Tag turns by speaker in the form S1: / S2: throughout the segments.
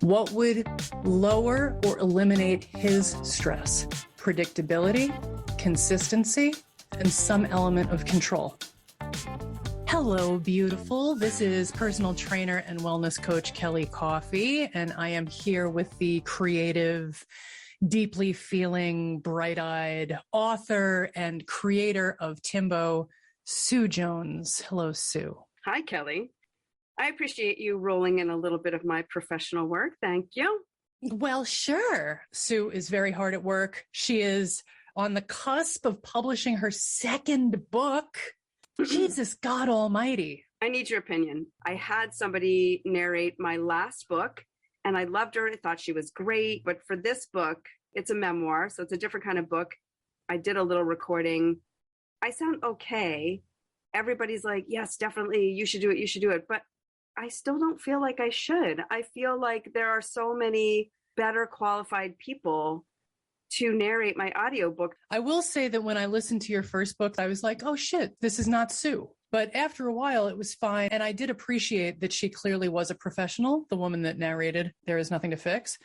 S1: What would lower or eliminate his stress? Predictability, consistency, and some element of control. Hello, beautiful. This is personal trainer and wellness coach Kelly Coffey, and I am here with the creative, deeply feeling, bright-eyed author and creator of Timbo, Sue Jones. Hello, Sue.
S2: Hi, Kelly. I appreciate you rolling in a little bit of my professional work. Thank you.
S1: Well, sure. Sue is very hard at work. She is on the cusp of publishing her second book. Jesus God Almighty.
S2: I need your opinion. I had somebody narrate my last book, and I loved her. I thought she was great. But for this book, it's a memoir, so it's a different kind of book. I did a little recording. I sound okay. Everybody's like, yes, definitely, you should do it, you should do it. But I still don't feel like I should. I feel like there are so many better qualified people to narrate my audiobook.
S1: I will say that when I listened to your first book, I was like, oh shit, this is not Sue. But after a while, it was fine. And I did appreciate that she clearly was a professional, the woman that narrated There Is Nothing to Fix.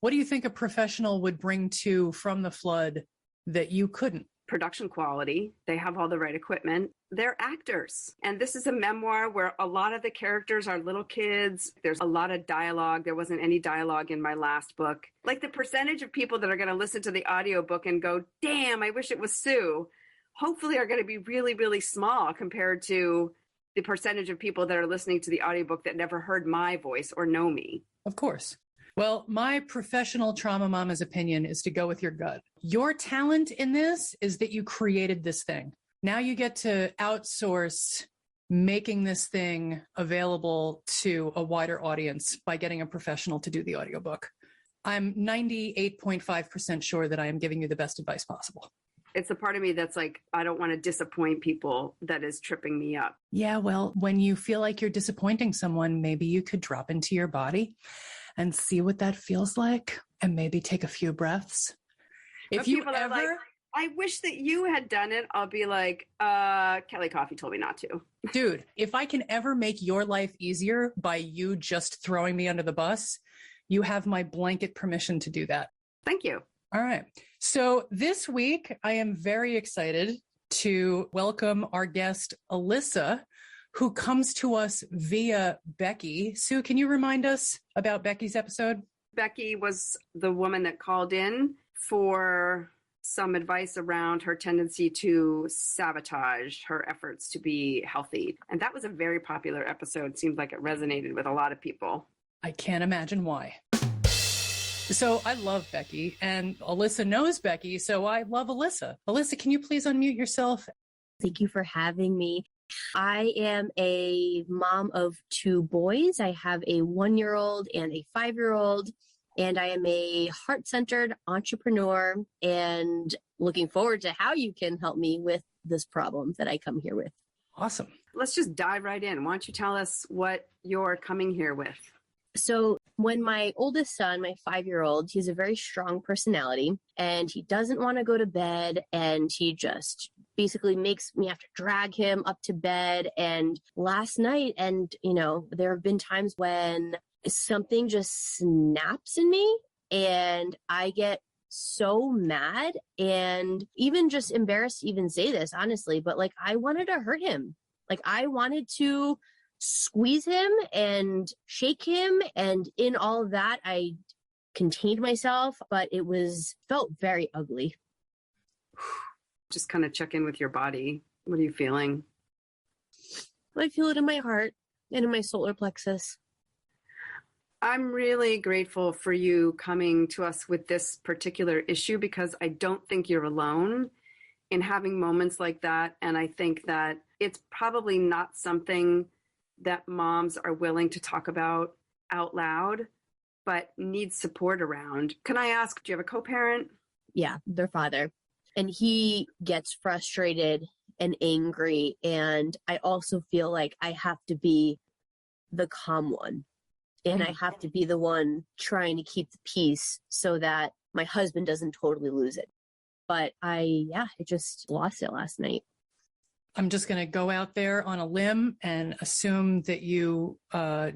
S1: What do you think a professional would bring to From the Flood that you couldn't?
S2: Production quality. They have all the right equipment. They're actors. And this is a memoir where a lot of the characters are little kids. There's a lot of dialogue. There wasn't any dialogue in my last book. Like the percentage of people that are going to listen to the audiobook and go, damn, I wish it was Sue, hopefully are going to be really, really small compared to the percentage of people that are listening to the audiobook that never heard my voice or know me.
S1: Of course. Well, my professional trauma mama's opinion is to go with your gut. Your talent in this is that you created this thing. Now you get to outsource making this thing available to a wider audience by getting a professional to do the audiobook. I'm 98.5% sure that I am giving you the best advice possible.
S2: It's a part of me that's like, I don't want to disappoint people that is tripping me up.
S1: Yeah, well, when you feel like you're disappointing someone, maybe you could drop into your body and see what that feels like and maybe take a few breaths. If you ever...
S2: Like, I wish that you had done it. I'll be like, Kelly Coffey told me not to.
S1: Dude, if I can ever make your life easier by you just throwing me under the bus, you have my blanket permission to do that.
S2: Thank you.
S1: All right. So this week, I am very excited to welcome our guest, Alyssa, who comes to us via Becky. Sue, can you remind us about Becky's episode?
S2: Becky was the woman that called in for some advice around her tendency to sabotage her efforts to be healthy. And that was a very popular episode. Seems like it resonated with a lot of people.
S1: I can't imagine why. So I love Becky, and Alyssa knows Becky, so I love Alyssa. Alyssa, can you please unmute yourself?
S3: Thank you for having me. I am a mom of two boys. I have a 1-year-old and a 5-year-old, and I am a heart-centered entrepreneur and looking forward to how you can help me with this problem that I come here with.
S1: Awesome.
S2: Let's just dive right in. Why don't you tell us what you're coming here with?
S3: So when my oldest son, my 5-year-old, he's a very strong personality and he doesn't want to go to bed, and he just basically makes me have to drag him up to bed. And last night, and there have been times when something just snaps in me and I get so mad and even just embarrassed to even say this, honestly, but like I wanted to hurt him. Like I wanted to squeeze him and shake him. And in all of that, I contained myself, but it felt very ugly.
S2: Just kind of check in with your body. What are you feeling?
S3: I feel it in my heart and in my solar plexus.
S2: I'm really grateful for you coming to us with this particular issue, because I don't think you're alone in having moments like that. And I think that it's probably not something that moms are willing to talk about out loud, but need support around. Can I ask, do you have a co-parent?
S3: Yeah, their father. And he gets frustrated and angry. And I also feel like I have to be the calm one. And I have to be the one trying to keep the peace so that my husband doesn't totally lose it. But I just lost it last night.
S1: I'm just going to go out there on a limb and assume that you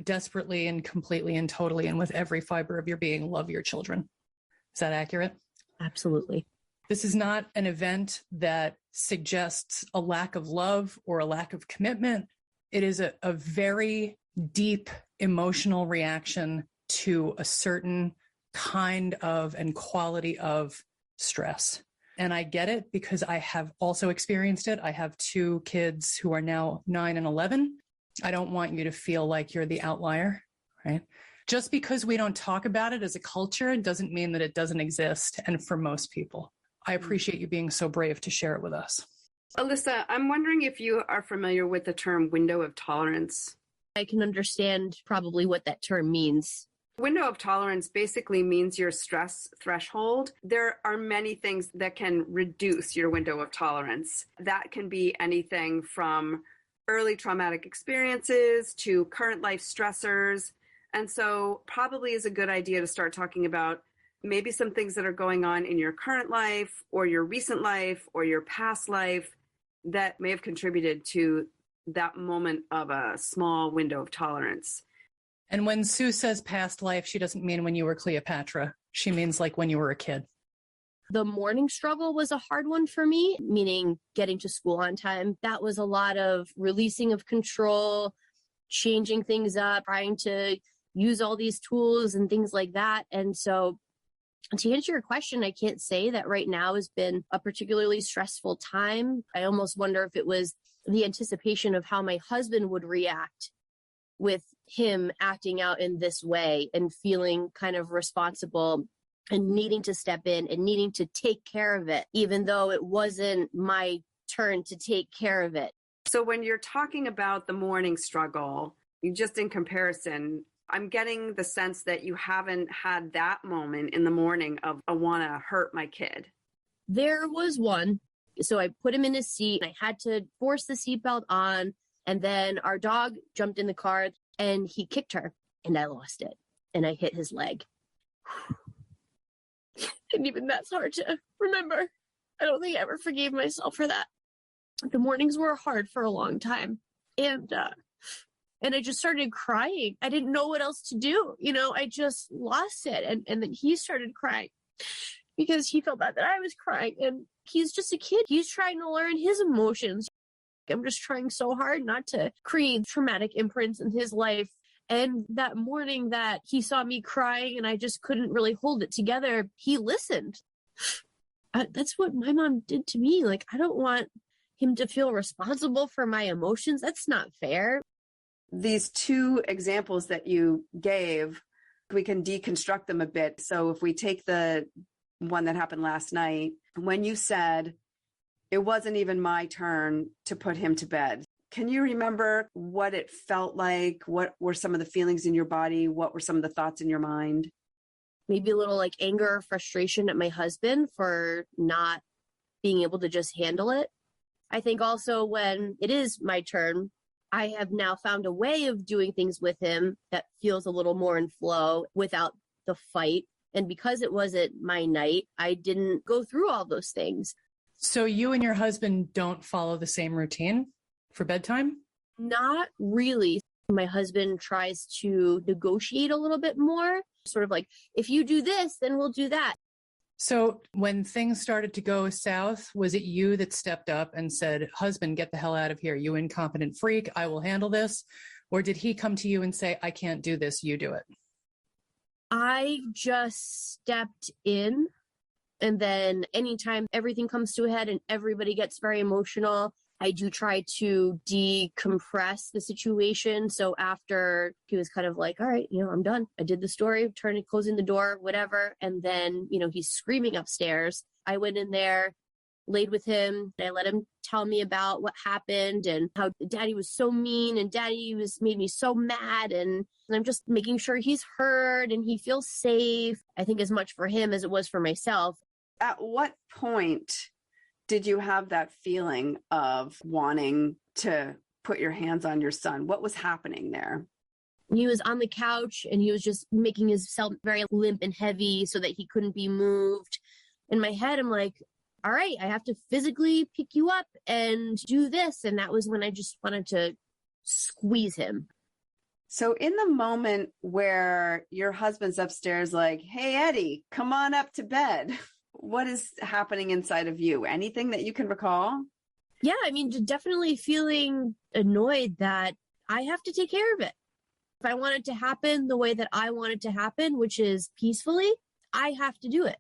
S1: desperately and completely and totally and with every fiber of your being love your children. Is that accurate?
S3: Absolutely.
S1: This is not an event that suggests a lack of love or a lack of commitment. It is a very deep emotional reaction to a certain kind of and quality of stress. And I get it because I have also experienced it. I have two kids who are now 9 and 11. I don't want you to feel like you're the outlier, right? Just because we don't talk about it as a culture doesn't mean that it doesn't exist. And for most people, I appreciate you being so brave to share it with us.
S2: Alyssa, I'm wondering if you are familiar with the term window of tolerance.
S3: I can understand probably what that term means.
S2: Window of tolerance basically means your stress threshold. There are many things that can reduce your window of tolerance. That can be anything from early traumatic experiences to current life stressors. And so probably is a good idea to start talking about maybe some things that are going on in your current life or your recent life or your past life that may have contributed to that moment of a small window of tolerance.
S1: And when Sue says past life, she doesn't mean when you were Cleopatra. She means like when you were a kid.
S3: The morning struggle was a hard one for me, meaning getting to school on time. That was a lot of releasing of control, changing things up, trying to use all these tools and things like that. And so to answer your question, I can't say that right now has been a particularly stressful time. I almost wonder if it was the anticipation of how my husband would react with him acting out in this way and feeling kind of responsible and needing to step in and needing to take care of it, even though it wasn't my turn to take care of it.
S2: So when you're talking about the morning struggle, just in comparison, I'm getting the sense that you haven't had that moment in the morning of, I want to hurt my kid.
S3: There was one. So I put him in his seat. I had to force the seatbelt on. And then our dog jumped in the car and he kicked her and I lost it. And I hit his leg. And even that's hard to remember. I don't think I ever forgave myself for that. The mornings were hard for a long time. And I just started crying. I didn't know what else to do. I just lost it. And then he started crying because he felt bad that I was crying. And he's just a kid. He's trying to learn his emotions. I'm just trying so hard not to create traumatic imprints in his life. And that morning that he saw me crying and I just couldn't really hold it together, he listened. That's what my mom did to me. Like, I don't want him to feel responsible for my emotions. That's not fair.
S2: These two examples that you gave, we can deconstruct them a bit. So if we take the one that happened last night, when you said, it wasn't even my turn to put him to bed. Can you remember what it felt like? What were some of the feelings in your body? What were some of the thoughts in your mind?
S3: Maybe a little like anger or frustration at my husband for not being able to just handle it. I think also when it is my turn, I have now found a way of doing things with him that feels a little more in flow without the fight. And because it wasn't my night, I didn't go through all those things.
S1: So you and your husband don't follow the same routine for bedtime?
S3: Not really. My husband tries to negotiate a little bit more, sort of like, if you do this, then we'll do that.
S1: So when things started to go south, was it you that stepped up and said, husband, get the hell out of here, you incompetent freak, I will handle this? Or did he come to you and say, I can't do this, you do it?
S3: I just stepped in. And then anytime everything comes to a head and everybody gets very emotional, I do try to decompress the situation. So after he was kind of like, all right, I'm done. I did the story, closing the door, whatever. And then, he's screaming upstairs. I went in there, laid with him. I let him tell me about what happened and how daddy was so mean and daddy made me so mad. And I'm just making sure he's heard and he feels safe. I think as much for him as it was for myself.
S2: At what point did you have that feeling of wanting to put your hands on your son? What was happening there?
S3: He was on the couch and he was just making himself very limp and heavy so that he couldn't be moved. In my head, I'm like, all right, I have to physically pick you up and do this. And that was when I just wanted to squeeze him.
S2: So in the moment where your husband's upstairs, like, hey, Eddie, come on up to bed, what is happening inside of you? Anything that you can recall?
S3: Yeah, I mean, definitely feeling annoyed that I have to take care of it. If I want it to happen the way that I want it to happen, which is peacefully, I have to do it.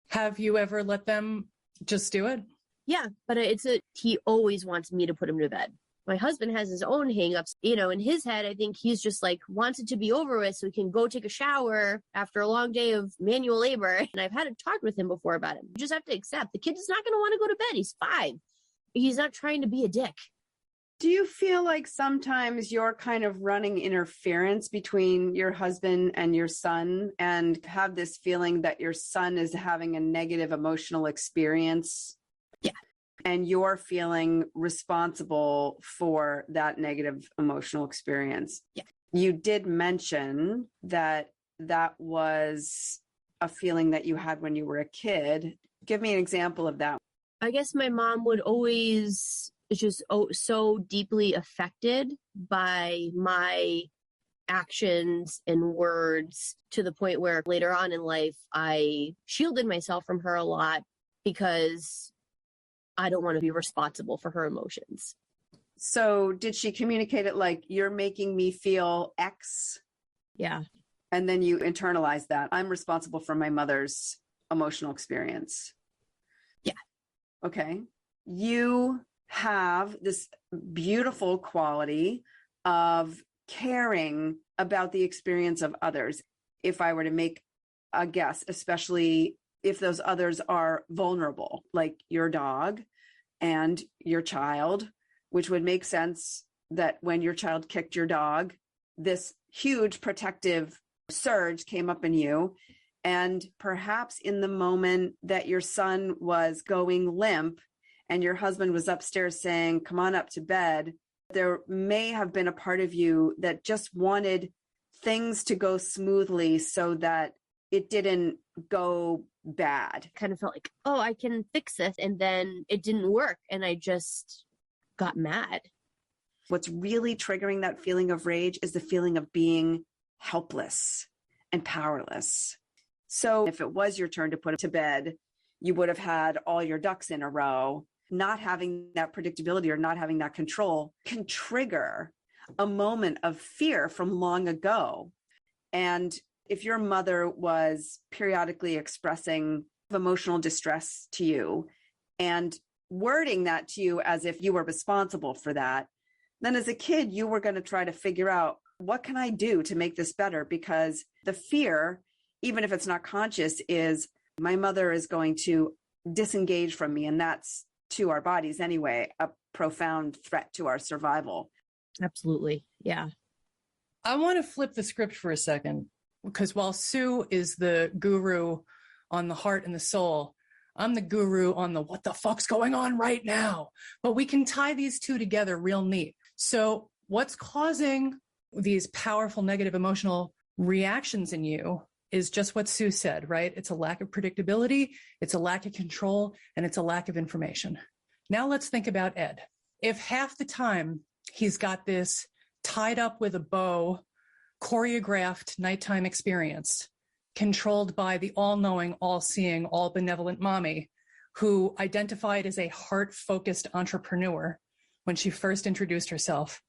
S1: Have you ever let them just do it?
S3: Yeah, but he always wants me to put him to bed. My husband has his own hangups. In his head, I think he's just like wants it to be over with so he can go take a shower after a long day of manual labor. And I've had a talk with him before about it. You just have to accept the kid is not going to want to go to bed. He's 5. He's not trying to be a dick.
S2: Do you feel like sometimes you're kind of running interference between your husband and your son and have this feeling that your son is having a negative emotional experience?
S3: Yeah.
S2: And you're feeling responsible for that negative emotional experience.
S3: Yeah.
S2: You did mention that was a feeling that you had when you were a kid. Give me an example of that.
S3: I guess my mom would always just so deeply affected by my actions and words to the point where later on in life, I shielded myself from her a lot because I don't want to be responsible for her emotions.
S2: So did she communicate it like, you're making me feel X?
S3: Yeah.
S2: And then you internalize that. I'm responsible for my mother's emotional experience.
S3: Yeah.
S2: Okay. You have this beautiful quality of caring about the experience of others. If I were to make a guess, especially if those others are vulnerable, like your dog and your child, which would make sense that when your child kicked your dog, this huge protective surge came up in you. And perhaps in the moment that your son was going limp and your husband was upstairs saying, come on up to bed, there may have been a part of you that just wanted things to go smoothly so that it didn't go bad.
S3: Kind of felt like, oh, I can fix this. And then it didn't work. And I just got mad.
S2: What's really triggering that feeling of rage is the feeling of being helpless and powerless. So if it was your turn to put him to bed, you would have had all your ducks in a row. Not having that predictability or not having that control can trigger a moment of fear from long ago. And if your mother was periodically expressing emotional distress to you and wording that to you as if you were responsible for that, then as a kid, you were going to try to figure out, what can I do to make this better? Because the fear, even if it's not conscious, is my mother is going to disengage from me. And that's, to our bodies anyway, a profound threat to our survival.
S3: Absolutely. Yeah.
S1: I want to flip the script for a second, because while Sue is the guru on the heart and the soul, I'm the guru on the what the fuck's going on right now. But we can tie these two together real neat. So what's causing these powerful negative emotional reactions in you is just what Sue said, right? It's a lack of predictability, it's a lack of control, and it's a lack of information. Now let's think about Ed. If half the time he's got this tied up with a bow, choreographed nighttime experience, controlled by the all-knowing, all-seeing, all-benevolent mommy, who identified as a heart-focused entrepreneur when she first introduced herself,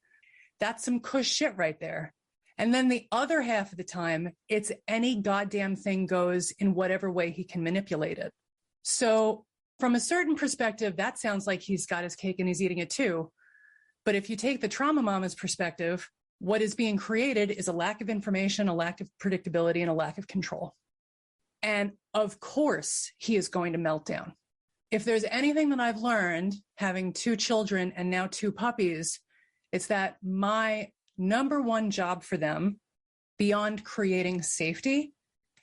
S1: that's some cush shit right there. And then the other half of the time, it's any goddamn thing goes in whatever way he can manipulate it. So from a certain perspective, that sounds like he's got his cake and he's eating it too. But if you take the trauma mama's perspective, what is being created is a lack of information, a lack of predictability, and a lack of control. And of course, he is going to melt down. If there's anything that I've learned, having 2 children and now 2 puppies, it's that my number one job for them, beyond creating safety,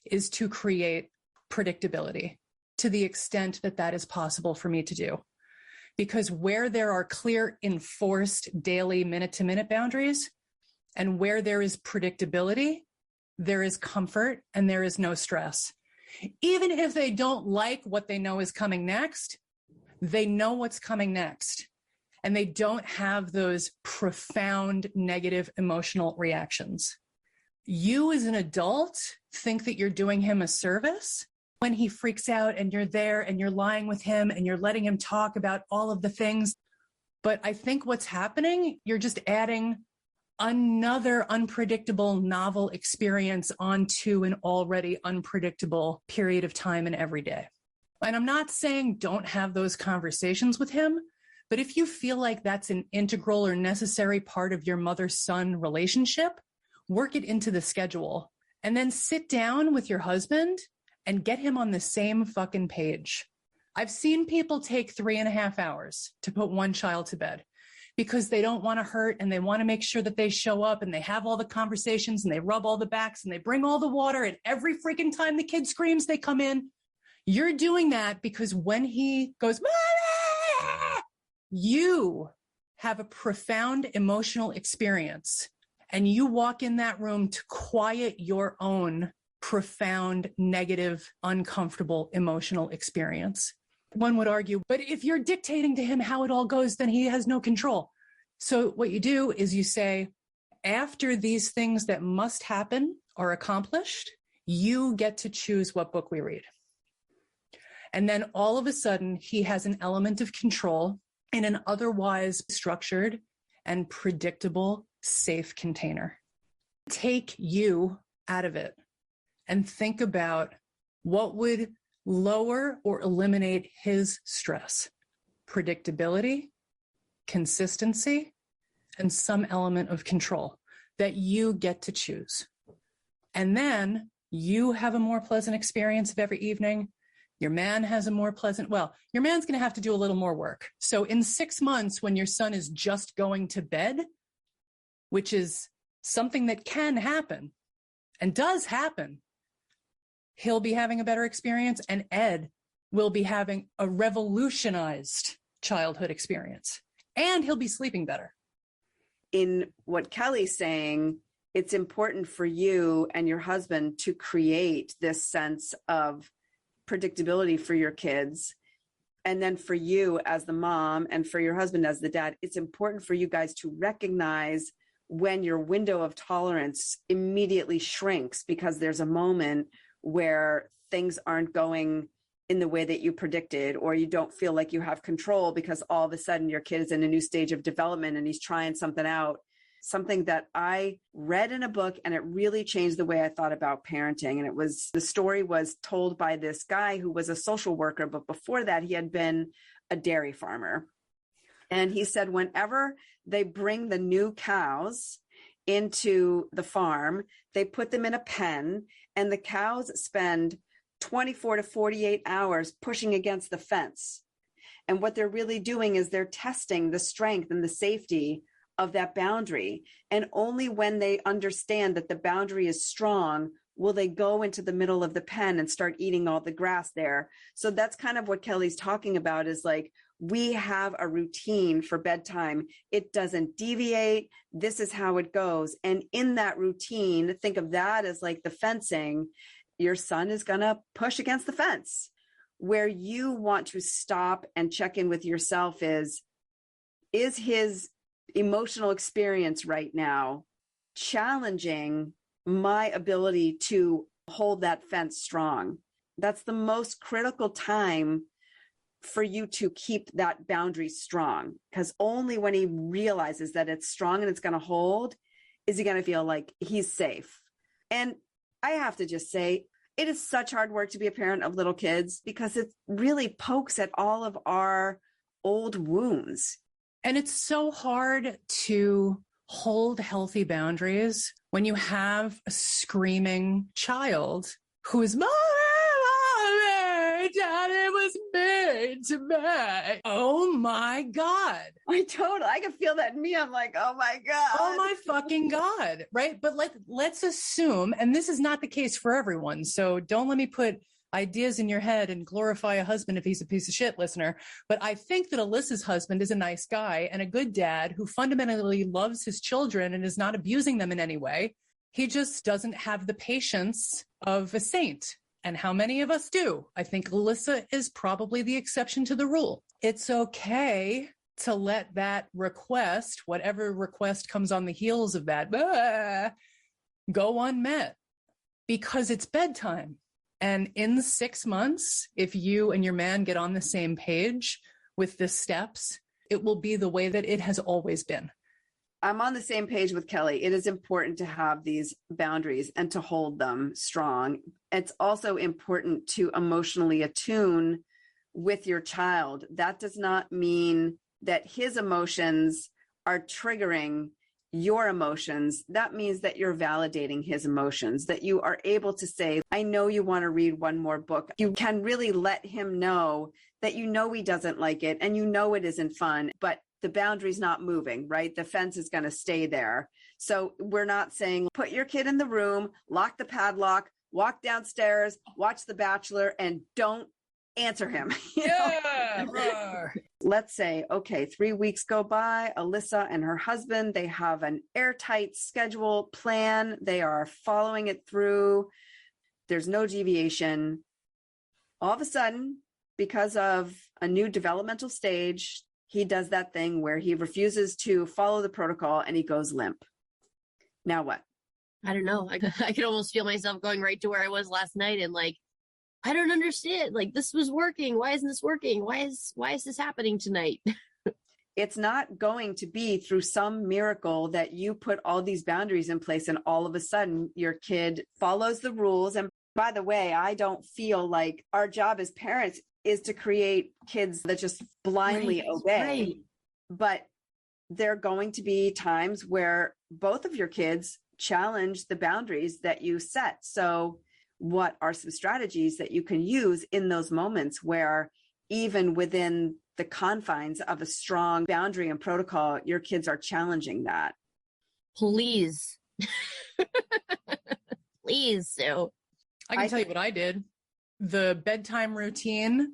S1: is to create predictability to the extent that that is possible for me to do. Because where there are clear, enforced daily minute-to-minute boundaries, and where there is predictability, there is comfort and there is no stress. Even if they don't like what they know is coming next, they know what's coming next. And they don't have those profound negative emotional reactions. You as an adult think that you're doing him a service when he freaks out and you're there and you're lying with him and you're letting him talk about all of the things. But I think what's happening, you're just adding another unpredictable novel experience onto an already unpredictable period of time and every day. And I'm not saying don't have those conversations with him, but if you feel like that's an integral or necessary part of your mother-son relationship, work it into the schedule and then sit down with your husband and get him on the same fucking page. I've seen people take 3.5 hours to put one child to bed because they don't want to hurt and they want to make sure that they show up and they have all the conversations and they rub all the backs and they bring all the water, and every freaking time the kid screams, they come in. You're doing that because when he goes, Mama! You have a profound emotional experience and you walk in that room to quiet your own profound, negative, uncomfortable emotional experience. One would argue, but if you're dictating to him how it all goes, then he has no control. So what you do is you say, after these things that must happen are accomplished, you get to choose what book we read. And then all of a sudden, he has an element of control in an otherwise structured and predictable, safe container. Take you out of it and think about what would lower or eliminate his stress. Predictability, consistency, and some element of control that you get to choose. And then you have a more pleasant experience of every evening. Your man has a more pleasant, well, your man's going to have to do a little more work. So in 6 months, when your son is just going to bed, which is something that can happen and does happen, he'll be having a better experience, and Ed will be having a revolutionized childhood experience, and he'll be sleeping better.
S2: In what Kelly's saying, it's important for you and your husband to create this sense of predictability for your kids. And then for you as the mom and for your husband as the dad, it's important for you guys to recognize when your window of tolerance immediately shrinks because there's a moment where things aren't going in the way that you predicted, or you don't feel like you have control because all of a sudden your kid is in a new stage of development and he's trying something out. Something that I read in a book, and it really changed the way I thought about parenting. And it was, the story was told by this guy who was a social worker, but before that he had been a dairy farmer. And he said, whenever they bring the new cows into the farm, they put them in a pen, and the cows spend 24 to 48 hours pushing against the fence. And what they're really doing is they're testing the strength and the safety of that boundary. And only when they understand that the boundary is strong will they go into the middle of the pen and start eating all the grass there. So that's kind of what Kelly's talking about, is like, we have a routine for bedtime. It doesn't deviate. This is how it goes. And in that routine, think of that as like the fencing. Your son is going to push against the fence. Where you want to stop and check in with yourself is his emotional experience right now challenging my ability to hold that fence strong? That's the most critical time for you to keep that boundary strong, because only when he realizes that it's strong and it's going to hold is he going to feel like he's safe. And I have to just say, it is such hard work to be a parent of little kids because it really pokes at all of our old wounds.
S1: And it's so hard to hold healthy boundaries when you have a screaming child who is, Mommy, Daddy was mean to me. Oh my God.
S2: I can feel that in me. I'm like, oh my God.
S1: Oh my fucking God. Right. But let's assume, and this is not the case for everyone, so don't let me put ideas in your head and glorify a husband if he's a piece of shit, listener. But I think that Alyssa's husband is a nice guy and a good dad who fundamentally loves his children and is not abusing them in any way. He just doesn't have the patience of a saint. And how many of us do? I think Alyssa is probably the exception to the rule. it's okay to let that request, whatever request comes on the heels of that, go unmet because it's bedtime. And in 6 months, if you and your man get on the same page with the steps, it will be the way that it has always been.
S2: I'm on the same page with Kelly. It is important to have these boundaries and to hold them strong. It's also important to emotionally attune with your child. That does not mean that his emotions are triggering your emotions. That means that you're validating his emotions, that you are able to say, I know you want to read one more book. You can really let him know that you know he doesn't like it and you know it isn't fun, but the boundary's not moving, right? The fence is going to stay there. So we're not saying put your kid in the room, lock the padlock, walk downstairs, watch The Bachelor, and don't answer him. Let's say, okay, 3 weeks go by. Alyssa and her husband, they have an airtight schedule plan. They are following it through. There's no deviation. All of a sudden, because of a new developmental stage, he does that thing where he refuses to follow the protocol and he goes limp. Now what?
S3: I don't know. I could almost feel myself going right to where I was last night and like, I don't understand. Like, this was working. Why isn't this working? Why is this happening tonight?
S2: It's not going to be through some miracle that you put all these boundaries in place and all of a sudden your kid follows the rules. And by the way, I don't feel like our job as parents is to create kids that just blindly obey. Right. But there are going to be times where both of your kids challenge the boundaries that you set. So what are some strategies that you can use in those moments where even within the confines of a strong boundary and protocol, your kids are challenging that?
S3: Please. Please, Sue.
S1: I can tell you what I did. The bedtime routine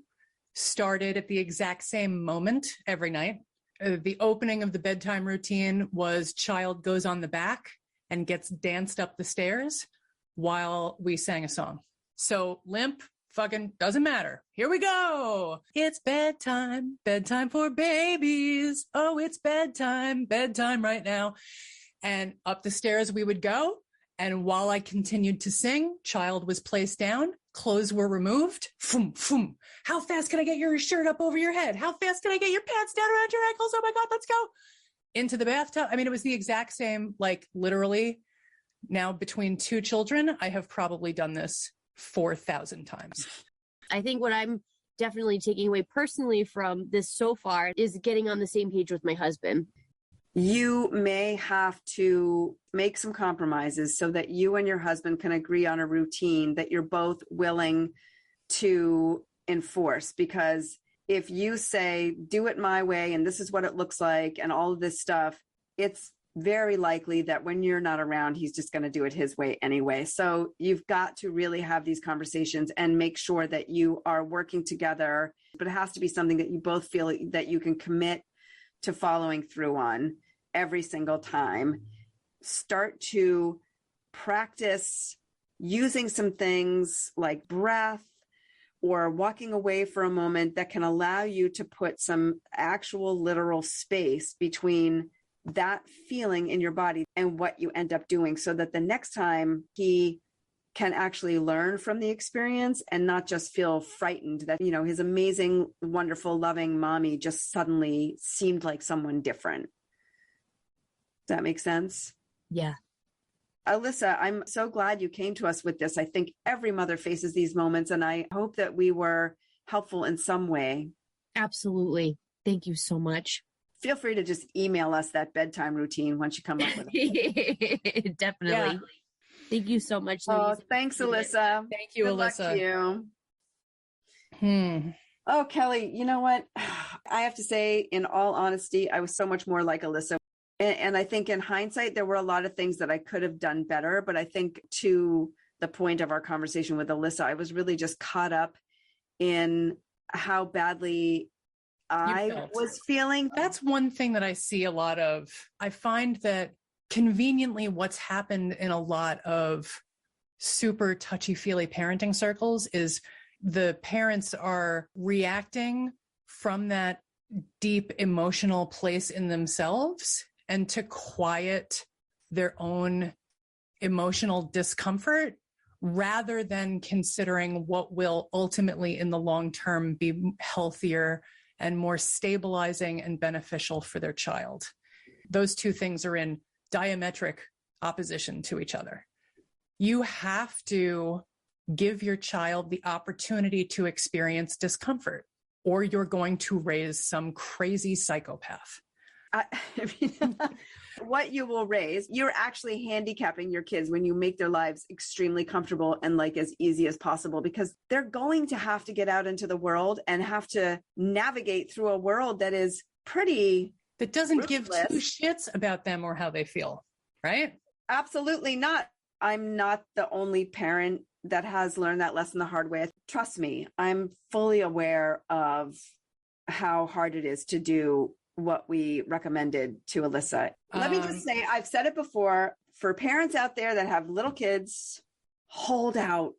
S1: started at the exact same moment every night. The opening of the bedtime routine was child goes on the back and gets danced up the stairs while we sang a song. So limp fucking doesn't matter. Here we go. It's bedtime, bedtime for babies. Oh, it's bedtime, bedtime right now. And up the stairs we would go. And while I continued to sing, child was placed down, clothes were removed. Foom, foom. How fast can I get your shirt up over your head? How fast can I get your pants down around your ankles? Oh my God, let's go. Into the bathtub. I mean, it was the exact same, like literally now between two children, I have probably done this 4,000 times.
S3: I think what I'm definitely taking away personally from this so far is getting on the same page with my husband.
S2: You may have to make some compromises so that you and your husband can agree on a routine that you're both willing to enforce. Because if you say, do it my way, and this is what it looks like, and all of this stuff, it's very likely that when you're not around, he's just going to do it his way anyway. So you've got to really have these conversations and make sure that you are working together, but it has to be something that you both feel that you can commit to following through on every single time. Start to practice using some things like breath or walking away for a moment that can allow you to put some actual literal space between that feeling in your body and what you end up doing, so that the next time he can actually learn from the experience and not just feel frightened that, you know, his amazing, wonderful, loving mommy just suddenly seemed like someone different. Does that make sense?
S3: Yeah.
S2: Alyssa, I'm so glad you came to us with this. I think every mother faces these moments, and I hope that we were helpful in some way.
S3: Absolutely. Thank you so much.
S2: Feel free to just email us that bedtime routine once you come up with it.
S3: Definitely. Yeah. Thank you so much, ladies.
S2: Oh, thanks, Alyssa.
S1: Thank you,
S2: Good
S1: Alyssa.
S2: Luck to you. Oh, Kelly, you know what? I have to say, in all honesty, I was so much more like Alyssa. And I think in hindsight, there were a lot of things that I could have done better. But I think to the point of our conversation with Alyssa, I was really just caught up in how badly I was feeling.
S1: That's one thing that I see a lot of. I find that conveniently what's happened in a lot of super touchy-feely parenting circles is the parents are reacting from that deep emotional place in themselves and to quiet their own emotional discomfort rather than considering what will ultimately in the long term be healthier and more stabilizing and beneficial for their child. Those two things are in diametric opposition to each other. You have to give your child the opportunity to experience discomfort, or you're going to raise some crazy psychopath.
S2: I mean, what you will raise, you're actually handicapping your kids when you make their lives extremely comfortable and like as easy as possible, because they're going to have to get out into the world and have to navigate through a world that is pretty
S1: that doesn't
S2: ruthless.
S1: Give two shits about them or how they feel, right?
S2: Absolutely not. I'm not the only parent that has learned that lesson the hard way. Trust me, I'm fully aware of how hard it is to do what we recommended to Alyssa. Let me just say, I've said it before, for parents out there that have little kids, hold out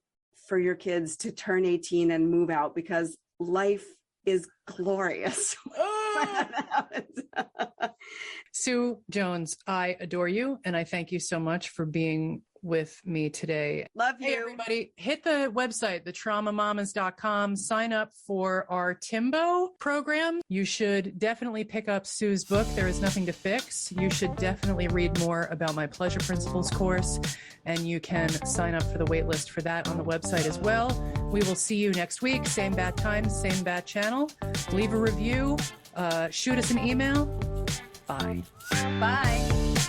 S2: for your kids to turn 18 and move out, because life is glorious.
S1: Sue Jones, I adore you, and I thank you so much for being with me today.
S2: Love you.
S1: Hey, everybody, hit the website, thetraumamamas.com. Sign up for our Timbo program. You should definitely pick up Sue's book, There Is Nothing to Fix. You should definitely read more about my Pleasure Principles course, and you can sign up for the wait list for that on the website as well. We will see you next week. Same bat time, same bat channel. Leave a review. Shoot us an email. Bye.
S2: Bye.